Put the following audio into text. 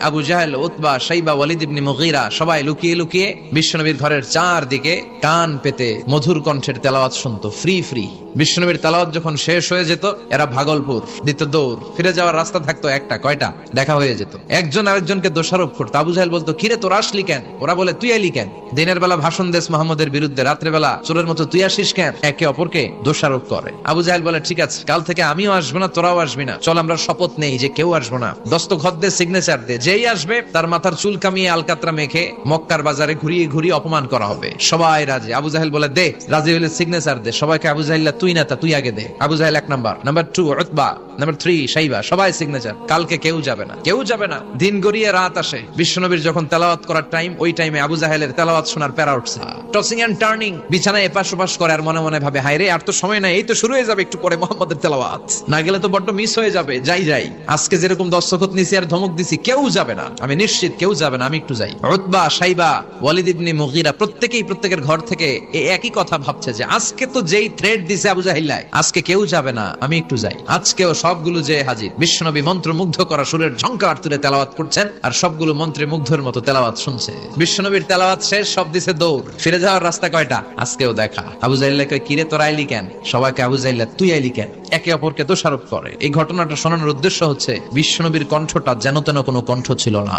আবু জাহেল, উতবা, শাইবা, ওয়ালিদ ইবনে মুগীরা সবাই লুকিয়ে লুকিয়ে বিশ্বনবীর ঘরের চারদিকে কান পেতে মধুর কণ্ঠের তেলাওয়াত শুনতো, ফ্রি ফ্রি। বিশ্বনবীর তেলাওয়াত যখন শেষ হয়ে যেত, এরা ভাগলপুর দিত দৌড়। ফিরে যাওয়ার রাস্তা থাকতো একটা, কয়টা দেখা হয়ে যেত। একজন আরেকজনকে দোষারোপ করতো। আবু জাহেল বলতো, কিরে তোর আসলি কেন? ওরা বলে, তুই এলি কেন? দিনের বেলা ভাষণ দেস মোহাম্মদের বিরুদ্ধে, রাত্রে বেলা চোরের মতো তুই আসিস কেন? একে অপরকে দোষারোপ করে। আবু জাহেল বলে, ঠিক আছে, কাল থেকে আমিও আসবো না, তোরাও আসবি না। চল আমরা শপথ নেই যে কেউ আসবো না। দস্তখত দে, সিগনেচার দে, যেই আসবে তার মাথার চুল কামিয়ে আলকাতরা মেখে মক্কার বাজারে ঘুরিয়ে ঘুরিয়ে অপমান করা হবে। সবাই রাজি। আবু জাহেল বলে, দে। রাজি হলে সিগনেচার দে। সবাইকে আবু জাহেল, তুই না তা তুই আগে দে। আবু জাহেল 1 নাম্বার, নাম্বার 2 উতবা, নাম্বার 3 শাইবা, সবাই সিগনেচার। কালকে কেউ যাবে না, কেউ যাবে না। দিন গড়িয়ে রাত আসে। বিশ্বনবীর যখন তেলাওয়াত করার টাইম, ওই টাইমে আবু জাহেলের তেলাওয়াত শোনার প্যারা উঠছে। টসিং এন্ড টার্নিং, বিছানায় এপাশ ওপাশ করে আর মনে মনে ভাবে, হায় রে, আর তো সময় নাই, এই তো শুরু হয়ে যাবে একটু পরে মুহাম্মদের তেলাওয়াত। না গেলে তো বড্ড মিস হয়ে যাবে। যাই যাই, আজকে যেরকম দস্তখত নিছি আর ধমক দিছি, কেউ যাবে না, আমি নিশ্চিত কেউ যাবে না, আমি একটু যাই। উতবা, শাইবা, ওয়ালিদ ইবনে মুগীরা প্রত্যেকেই প্রত্যেকের ঘর থেকে এই একই কথা ভাবছে যে আজকে তো যেই থ্রেড দিছে আবু জাহিল্লাহ, আজকে কেউ যাবে না, আমি একটু যাই। আজকেও সবগুলো যে হাজির। বিশ্বনবী মন্ত্রমুগ্ধ করা সুরের ঝংকার তুলে তেলাওয়াত করছেন, আর সবগুলো মন্ত্রে মুগ্ধের মতো তেলাওয়াত শুনছে। বিশ্বনবীর তেলাওয়াত শেষ, সব দিছে দৌড়। ফিরে যাওয়ার রাস্তা কয়টা? আজকেও দেখা। আবু জাহিল্লাহ কয়, কিরে তোর আইলি কেন? সবাইকে আবু জাহিল্লাহ, তুই আইলি কেন? একে অপরকে দোষারোপ করে। এই ঘটনাটা শোনানোর উদ্দেশ্য হচ্ছে বিশ্বনবীর কণ্ঠটা যেন তেন কোনো কণ্ঠ ছিল না।